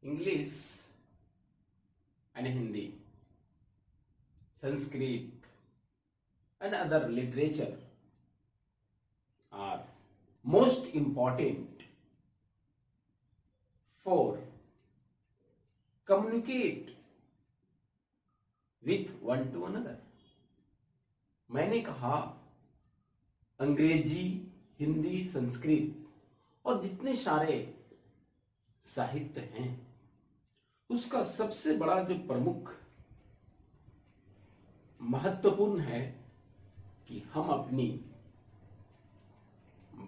English and Hindi, Sanskrit and other literature are most important for communicate with one to another. मैंने कहा अंग्रेजी, हिंदी, संस्कृत और जितने सारे साहित्य हैं, उसका सबसे बड़ा जो प्रमुख महत्वपूर्ण है कि हम अपनी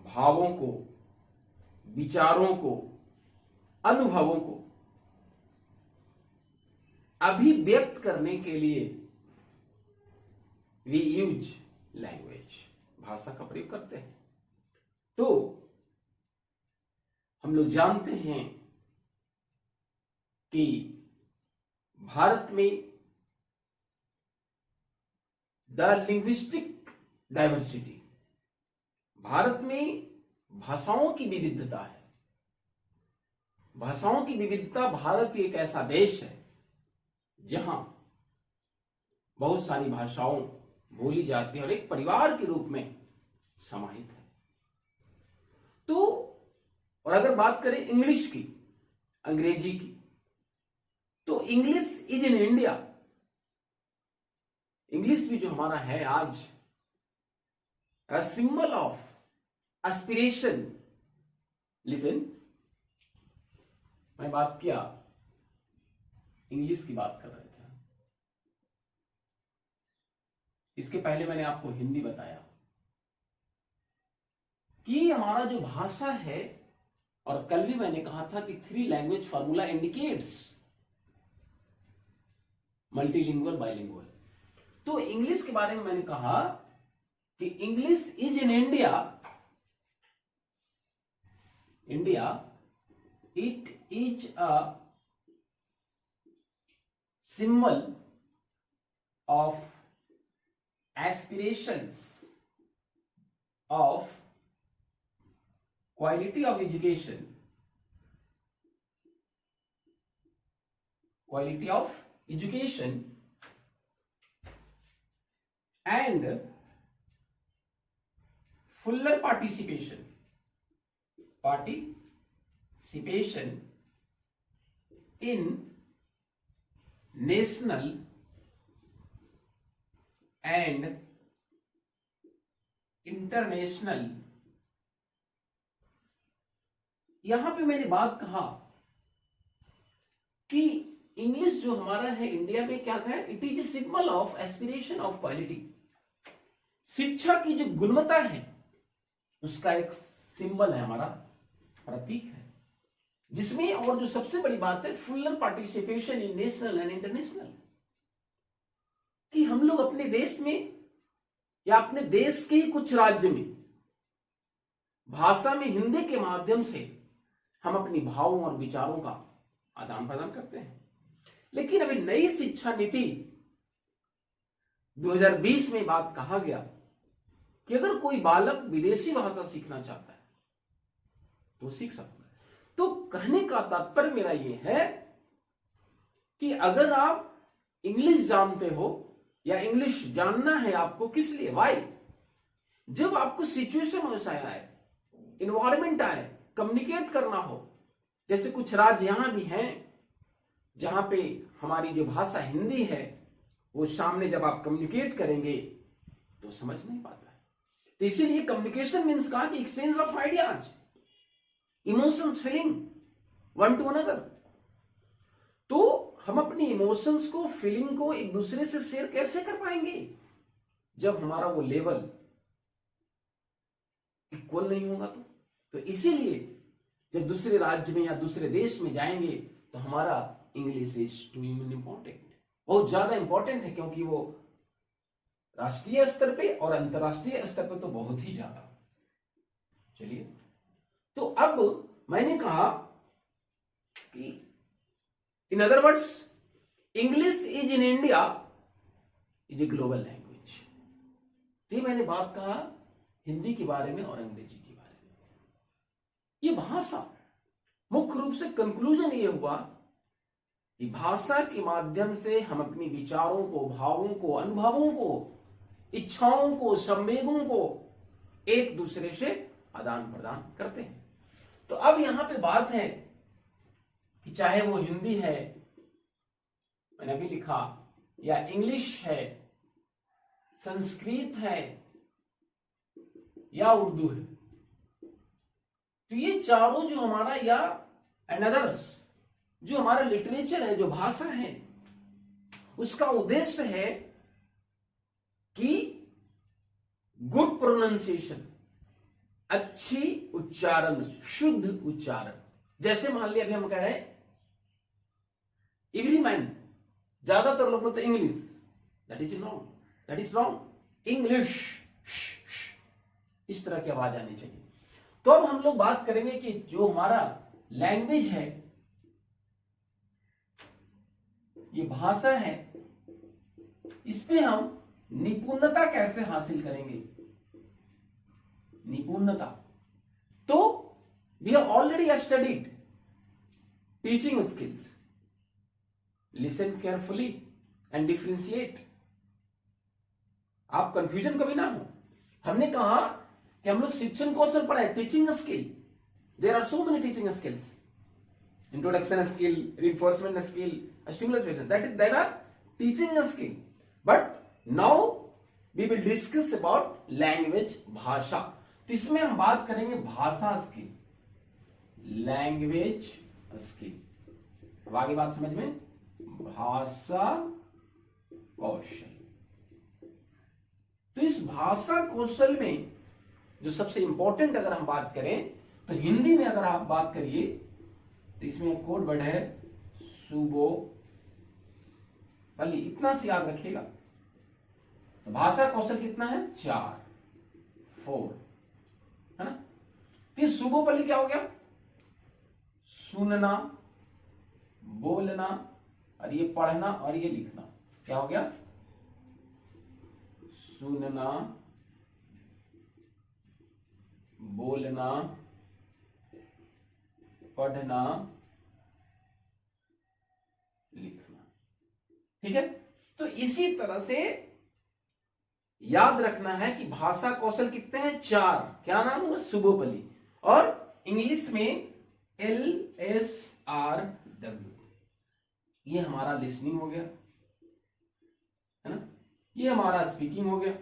भावों को, विचारों को, अनुभवों को अभिव्यक्त करने के लिए वी यूज लैंग्वेज, भाषा का प्रयोग करते हैं। तो हम लोग जानते हैं कि भारत में द लिंग्विस्टिक डाइवर्सिटी, भारत में भाषाओं की विविधता है। भाषाओं की विविधता, भारत एक ऐसा देश है जहां बहुत सारी भाषाओं बोली जाती है और एक परिवार के रूप में समाहित है। तो और अगर बात करें इंग्लिश की, अंग्रेजी की, तो English is in India, English भी जो हमारा है आज, a symbol of aspiration. Listen, मैं बात किया, इंग्लिश की बात कर रहे थे। इसके पहले मैंने आपको हिंदी बताया कि हमारा जो भाषा है, और कल भी मैंने कहा था कि 3 language formula indicates multilingual, bilingual. तो इंग्लिश के बारे में मैंने कहा कि English is in India, it is a symbol of aspirations of quality of education, and fuller participation in national and international. यहां पे मैंने बात कहा कि इंग्लिश जो हमारा है इंडिया में, क्या कहा, it is a symbol of aspiration of quality. शिक्षा की जो गुणवत्ता है उसका एक सिंबल है, हमारा प्रतीक है, जिसमें और जो सबसे बड़ी बात है, Fuller participation in national and international, कि हम लोग अपने देश में या अपने देश के ही कुछ राज्य में भाषा में हिंदी के माध्यम से हम अपनी भावों और विचारों का आदान प्रदान करते हैं। लेकिन अभी नई शिक्षा नीति 2020 में बात कहा गया कि अगर कोई बालक विदेशी भाषा सीखना चाहता है तो सीख सकता है। तो कहने का तात्पर्य मेरा यह है कि अगर आप इंग्लिश जानते हो या इंग्लिश जानना है आपको, किस लिए, वाई, जब आपको सिचुएशन वैसा आए, इन्वायरमेंट आए, कम्युनिकेट करना हो, जैसे कुछ राज्य यहां भी हैं जहां पे हमारी जो भाषा हिंदी है वो सामने जब आप कम्युनिकेट करेंगे तो समझ नहीं पाता है। तो इसीलिए कम्युनिकेशन मीन्स कहा कि exchange of ideas, emotions, feeling one two another. तो हम अपनी इमोशंस को, फीलिंग को एक दूसरे से शेयर कैसे कर पाएंगे जब हमारा वो लेवल इक्वल नहीं होगा। तो इसीलिए जब दूसरे राज्य में या दूसरे देश में जाएंगे तो हमारा इंग्लिश इज टू इम्पोर्टेंट, बहुत ज्यादा इंपॉर्टेंट है, क्योंकि वो राष्ट्रीय स्तर पे और अंतरराष्ट्रीय स्तर पे तो बहुत ही ज्यादा। चलिए, तो अब मैंने कहा कि in other words English is in India is a global language. ये मैंने बात कहा हिंदी के बारे में और अंग्रेजी के बारे में। ये भाषा मुख्य रूप से कंक्लूजन ये हुआ कि भाषा के माध्यम से हम अपनी विचारों को, भावों को, अनुभवों को, इच्छाओं को, संवेगों को एक दूसरे से आदान प्रदान करते हैं। तो अब यहां पे बात है कि चाहे वो हिंदी है, मैंने अभी लिखा, या इंग्लिश है, संस्कृत है या उर्दू है, तो ये चारों जो हमारा, या एंड अदर्स, जो हमारा लिटरेचर है, जो भाषा है, उसका उद्देश्य है कि गुड प्रोनाउंसिएशन, अच्छी उच्चारण, शुद्ध उच्चारण। जैसे मान लिया अभी हम कह रहे हैं एवरी मैन, ज्यादातर लोग बोलते English, that is wrong, that is wrong, English, इस तरह की आवाज आनी चाहिए। तो अब हम लोग बात करेंगे कि जो हमारा लैंग्वेज है, ये भाषा है, इस पे हम निपुणता कैसे हासिल करेंगे। निपुणता, तो we have already studied teaching skills, listen carefully and differentiate. आप कंफ्यूजन कभी ना हो। हमने कहा कि हम लोग शिक्षण कौशल पढ़े, teaching skill. There are so many teaching skills, introduction skill, reinforcement skill, stimulus, that are teaching skill. But now we will discuss about language, भाषा। तो इसमें हम बात करेंगे भाषा स्किल, लैंग्वेज स्किल। अब आगे बात समझ में, भाषा कौशल। तो इस भाषा कौशल में जो सबसे इंपॉर्टेंट अगर हम बात करें, तो हिंदी में अगर आप बात करिए तो इसमें एक कोड वर्ड है सुबो पल्ली, इतना से याद रखिएगा। तो भाषा कौशल कितना है, 4 है ना। तो सुबो पल्ली क्या हो गया, सुनना, बोलना, और ये पढ़ना और ये लिखना। क्या हो गया, सुनना, बोलना, पढ़ना, लिखना। ठीक है। तो इसी तरह से याद रखना है कि भाषा कौशल कितने हैं, 4। क्या नाम होगा, सुबोपली। और इंग्लिश में LSRW। ये हमारा लिसनिंग हो गया, है ना। ये हमारा स्पीकिंग हो गया,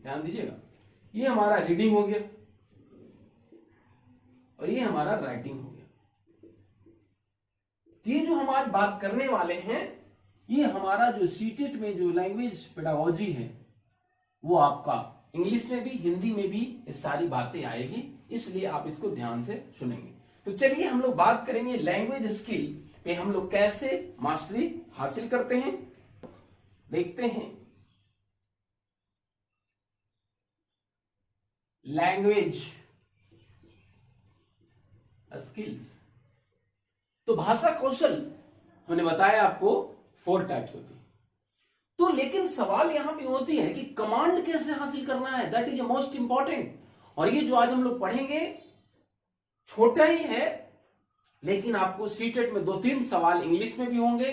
ध्यान दीजिएगा। ये हमारा रीडिंग हो गया, और ये हमारा राइटिंग हो गया। ये जो हम आज बात करने वाले हैं, ये हमारा जो सीटेट में जो लैंग्वेज पेडागोजी है, वो आपका इंग्लिश में भी, हिंदी में भी ये सारी बातें आएगी, इसलिए आप इसको ध्यान से सुनेंगे। तो चलिए हम लोग बात करेंगे लैंग्वेज स्किल पे, हम लोग कैसे मास्टरी हासिल करते हैं, देखते हैं। Language skills. तो भाषा कौशल हमने बताया आपको 4 टाइप्स होती है। तो लेकिन सवाल यहां पे होती है कि कमांड कैसे हासिल करना है, दैट इज मोस्ट इंपॉर्टेंट। और ये जो आज हम लोग पढ़ेंगे छोटा ही है, लेकिन आपको सीटेट में 2-3 सवाल इंग्लिश में भी होंगे,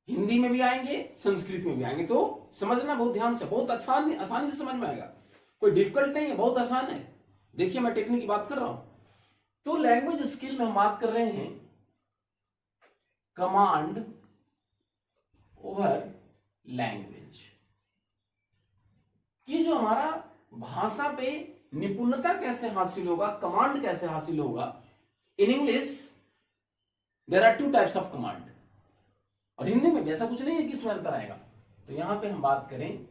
हिंदी में भी आएंगे, संस्कृत में भी आएंगे। तो समझना बहुत ध्यान से, बहुत आसानी से समझ में आएगा, कोई डिफिकल्ट नहीं है, बहुत आसान है। देखिए मैं टेक्निक की बात कर रहा हूं। तो लैंग्वेज स्किल में हम बात कर रहे हैं कमांड ओवर लैंग्वेज। ये जो हमारा भाषा पे निपुणता कैसे हासिल होगा, कमांड कैसे हासिल होगा। In English there are 2 types of command, और हिंदी में भी ऐसा कुछ नहीं है कि इसमें अंतर आएगा। तो यहां पे हम बात करें,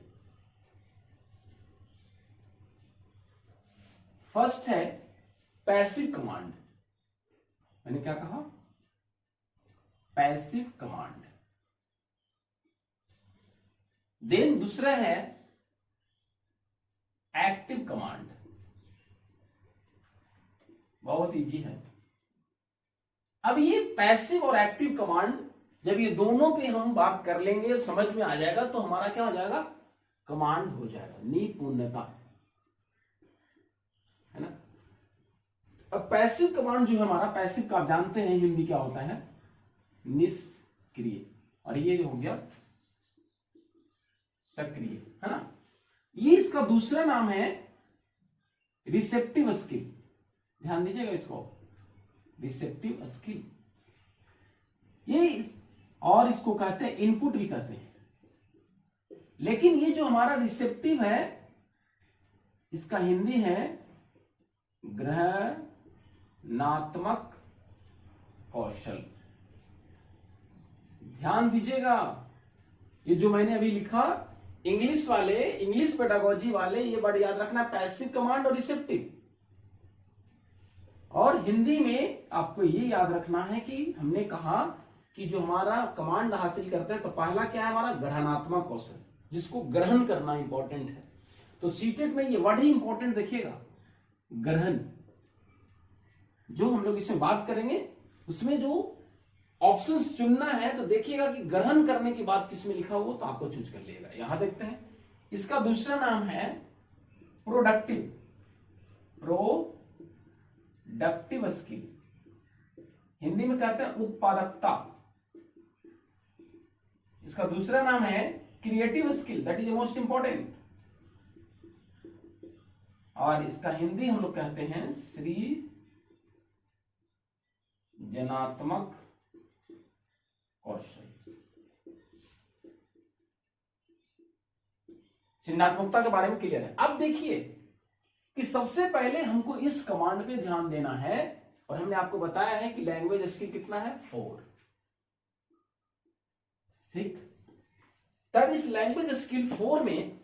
फर्स्ट है पैसिव कमांड। मैंने क्या कहा, पैसिव कमांड। देन दूसरा है एक्टिव कमांड। बहुत इजी है। अब ये पैसिव और एक्टिव कमांड, जब ये दोनों पे हम बात कर लेंगे, समझ में आ जाएगा, तो हमारा क्या हो जाएगा, कमांड हो जाएगा, निपुणता, है ना। अब पैसिव कमांड जो है हमारा, पैसिव का आप जानते हैं हिंदी क्या होता है, निष्क्रिय, और ये हो गया सक्रिय, है ना। ये इसका दूसरा नाम है रिसेप्टिव स्किल। ध्यान दीजिएगा इसको, रिसेप्टिव स्किल। ये और इसको कहते हैं इनपुट भी कहते हैं। लेकिन ये जो हमारा रिसेप्टिव है, इसका हिंदी है ग्रहणात्मक कौशल। ध्यान दीजिएगा, ये जो मैंने अभी लिखा, इंग्लिश वाले, इंग्लिश पेडागोजी वाले ये वर्ड याद रखना, पैसिव कमांड और रिसेप्टिव। और हिंदी में आपको ये याद रखना है कि हमने कहा कि जो हमारा कमांड हासिल करते हैं, तो पहला क्या है हमारा ग्रहणात्मक कौशल, जिसको ग्रहण करना इंपॉर्टेंट है। तो सीटेट में ये वर्ड ही इंपॉर्टेंट देखिएगा, ग्रहण। जो हम लोग इसमें बात करेंगे उसमें जो ऑप्शंस चुनना है, तो देखिएगा कि ग्रहण करने के बाद किसमें लिखा हुआ, तो आपको चूज कर लेगा। यहां देखते हैं, इसका दूसरा नाम है प्रोडक्टिव, प्रोडक्टिव स्किल। हिंदी में कहते हैं उत्पादकता। इसका दूसरा नाम है creative skill, that is most important. और इसका हिंदी हम लोग कहते हैं सृजनात्मक कौशल। सृजनात्मकता के बारे में क्लियर है। अब देखिए कि सबसे पहले हमको इस कमांड पे ध्यान देना है, और हमने आपको बताया है कि लैंग्वेज स्किल कितना है, 4। ठीक, तब इस लैंग्वेज स्किल 4 में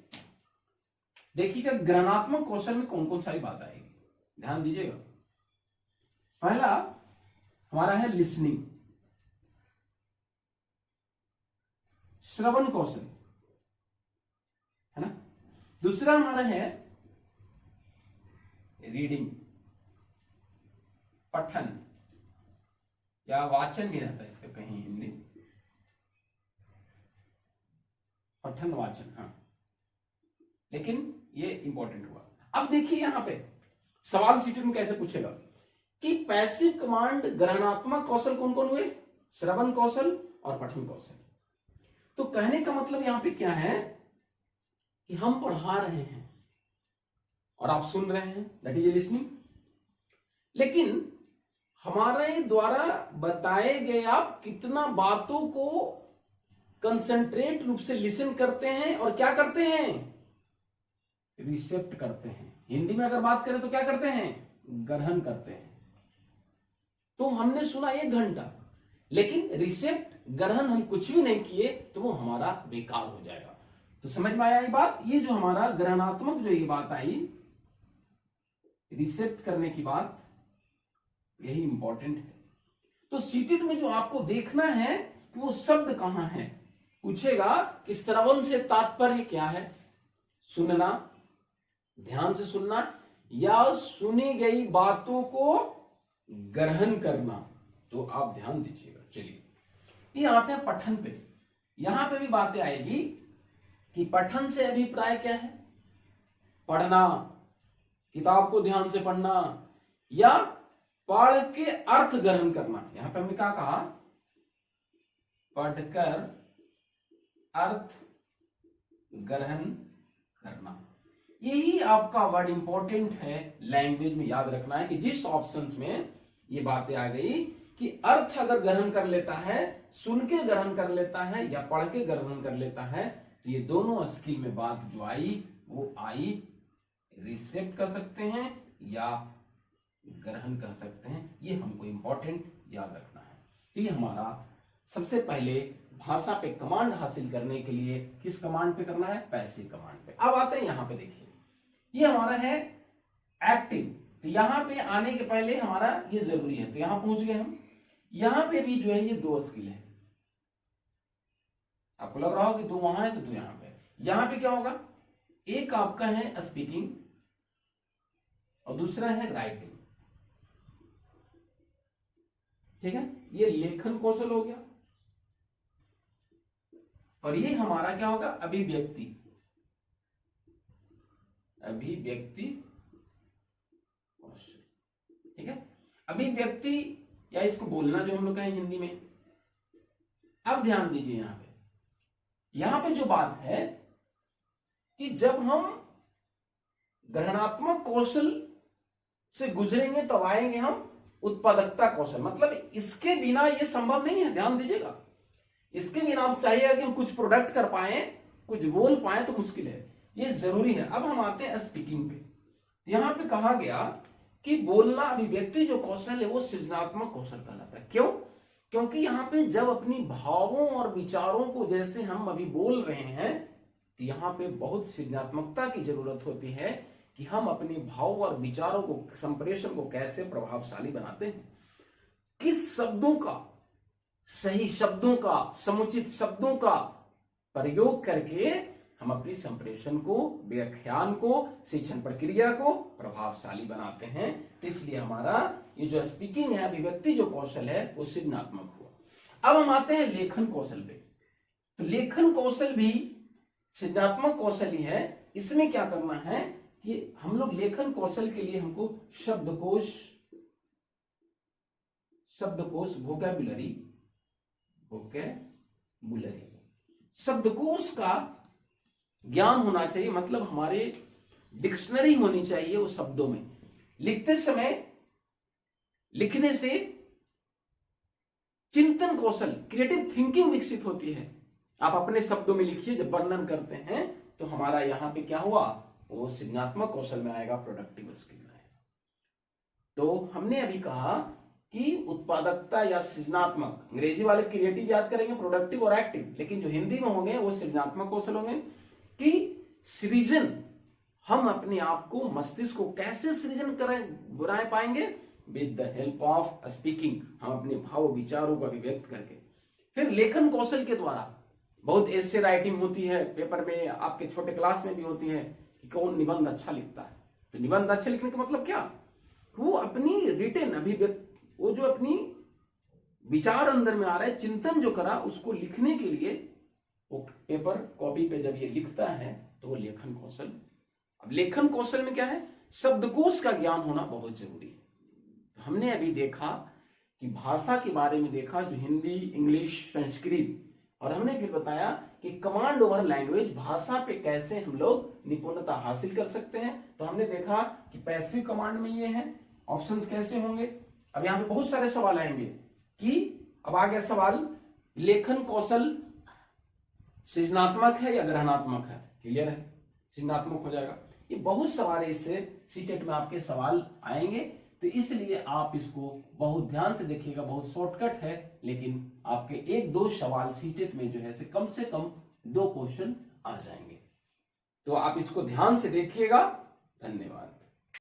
देखिएगा ग्रहणात्मक कौशल में कौन कौन सारी बात आएगी। ध्यान दीजिएगा, पहला हमारा है लिसनिंग, श्रवण कौशल, है ना। दूसरा हमारा है रीडिंग, पठन या वाचन भी रहता है इसका कहीं हिंदी, पठन वाचन, हाँ, लेकिन ये इंपॉर्टेंट हुआ। अब देखिए यहां पे सवाल सीटेट में कैसे पूछेगा कि पैसिव कमांड ग्रहणात्मक कौशल कौन कौन हुए, श्रवण कौशल और पठन कौशल। तो कहने का मतलब यहां पे क्या है कि हम पढ़ा रहे हैं और आप सुन रहे हैं, दैट इज लिसनिंग। लेकिन हमारे द्वारा बताए गए आप कितना बातों को कंसंट्रेट रूप से लिसन करते हैं और क्या करते हैं, रिसेप्ट करते हैं। हिंदी में अगर बात करें तो क्या करते हैं, ग्रहण करते हैं। तो हमने सुना 1 घंटा, लेकिन रिसेप्ट ग्रहण हम कुछ भी नहीं किए, तो वो हमारा बेकार हो जाएगा। तो समझ में आया ये बात। ये जो हमारा ग्रहणात्मक जो ये बात आई, रिसेप्ट करने की बात, यही इंपॉर्टेंट है। तो सीटेट में जो आपको देखना है कि वो शब्द कहां है, पूछेगा कि श्रवण से तात्पर्य क्या है, सुनना, ध्यान से सुनना, या सुनी गई बातों को ग्रहण करना। तो आप ध्यान दीजिएगा। चलिए ये आते हैं पठन पे। यहां पे भी बातें आएगी कि पठन से अभिप्राय क्या है, पढ़ना, किताब को ध्यान से पढ़ना, या पढ़ के अर्थ ग्रहण करना। यहां पे हमने क्या कहा, पढ़कर अर्थ ग्रहण करना। यही आपका वर्ड इंपॉर्टेंट है, लैंग्वेज में याद रखना है कि जिस ऑप्शंस में ये बातें आ गई कि अर्थ अगर ग्रहण कर लेता है, सुन के ग्रहण कर लेता है या पढ़ के ग्रहण कर लेता है, तो ये दोनों स्किल में बात जो आई वो आई रिसेप्ट कर सकते हैं या ग्रहण कर सकते हैं। ये हमको इंपॉर्टेंट याद रखना है। तो ये हमारा सबसे पहले भाषा पे कमांड हासिल करने के लिए किस कमांड पे करना है, पैसिव कमांड पे। अब आते हैं यहां पे, देखिए ये हमारा है एक्टिव। तो यहां पे आने के पहले हमारा ये जरूरी है, तो यहां पहुंच गए हम। यहां पे भी जो है ये 2 स्किल है। आपको लग रहा हो कि 2 वहां है तो 2 यहां पे। यहां पे क्या होगा, एक आपका है स्पीकिंग और दूसरा है राइटिंग। ठीक है, ये लेखन कौशल हो गया, और ये हमारा क्या होगा, अभिव्यक्ति, अभिव्यक्ति कौशल। ठीक है, अभिव्यक्ति या इसको बोलना जो हम लोग कहें हिंदी में, अब ध्यान दीजिए यहां पे जो बात है कि जब हम ग्रहणात्मक कौशल से गुजरेंगे तो आएंगे हम उत्पादकता कौशल। मतलब इसके बिना ये संभव नहीं है, ध्यान दीजिएगा। इसके बिना आप चाहिएगा कि हम कुछ प्रोडक्ट कर पाए, कुछ बोल पाए तो मुश्किल है, ये जरूरी है। अब हम आते हैं स्पीकिंग पे। यहां पे कहा गया कि बोलना अभिव्यक्ति जो कौशल है वो सृजनात्मक कौशल कहलाता है। क्यों? क्योंकि यहाँ पे जब अपनी भावों और विचारों को जैसे हम अभी बोल रहे हैं तो यहाँ पे बहुत सृजनात्मकता की जरूरत होती है कि हम अपने भाव और विचारों को, संप्रेषण को कैसे प्रभावशाली बनाते हैं, किस शब्दों का, सही शब्दों का, समुचित शब्दों का प्रयोग करके हम अपनी संप्रेषण को, व्याख्यान को, शिक्षण प्रक्रिया को प्रभावशाली बनाते हैं। तो इसलिए हमारा ये जो स्पीकिंग है, अभिव्यक्ति जो कौशल है वो सृजनात्मक हुआ। अब हम आते हैं लेखन कौशल पे। तो लेखन कौशल भी सृजनात्मक कौशल ही है। इसमें क्या करना है कि हम लोग लेखन कौशल के लिए हमको शब्दकोश, वोकैबुलरी, शब्दकोश का ज्ञान होना चाहिए। मतलब हमारे डिक्शनरी होनी चाहिए उस शब्दों में। लिखते समय, लिखने से चिंतन कौशल, क्रिएटिव थिंकिंग विकसित होती है। आप अपने शब्दों में लिखिए, जब वर्णन करते हैं तो हमारा यहां पे क्या हुआ, वो सृजनात्मक कौशल में आएगा, प्रोडक्टिव स्किल में आएगा। तो हमने अभी कहा कि उत्पादकता या सृजनात्मक, अंग्रेजी वाले क्रिएटिव याद करेंगे, प्रोडक्टिव और एक्टिव, लेकिन जो हिंदी में होंगे वो सृजनात्मक कौशल होंगे। कि सृजन, हम अपने आप को, मस्तिष्क को कैसे सृजन बनाए पाएंगे, with the help of speaking, हम अपने भाव विचारों को अभिव्यक्त करके। फिर लेखन कौशल के द्वारा बहुत एसे राइटिंग होती है, पेपर में, आपके छोटे क्लास में भी होती है कि कौन निबंध अच्छा लिखता है। तो निबंध अच्छे लिखने का मतलब क्या, वो अपनी रिटन अभिव्यक्ति, वो जो अपनी विचार अंदर में आ रहा है, चिंतन जो करा, उसको लिखने के लिए वो पेपर, कॉपी पे जब ये लिखता है तो वो लेखन कौशल। अब लेखन कौशल में क्या है, शब्दकोश का ज्ञान होना बहुत जरूरी है। तो हमने अभी देखा कि भाषा के बारे में देखा, जो हिंदी, इंग्लिश, संस्कृत, और हमने फिर बताया कि कमांड ओवर लैंग्वेज, भाषा पे कैसे हम लोग निपुणता हासिल कर सकते हैं। तो हमने देखा कि पैसिव कमांड में ये है, ऑप्शंस कैसे होंगे। अब यहाँ पे बहुत सारे सवाल आएंगे कि अब आ गया सवाल, लेखन कौशल सृजनात्मक है या ग्रहणात्मक है। क्लियर है, सृजनात्मक हो जाएगा। ये बहुत सवाल इससे सीटेट में आपके सवाल आएंगे, तो इसलिए आप इसको बहुत ध्यान से देखिएगा। बहुत शॉर्टकट है, लेकिन आपके 1-2 सवाल सीटेट में जो है से कम 2 क्वेश्चन आ जाएंगे। तो आप इसको ध्यान से देखिएगा। धन्यवाद।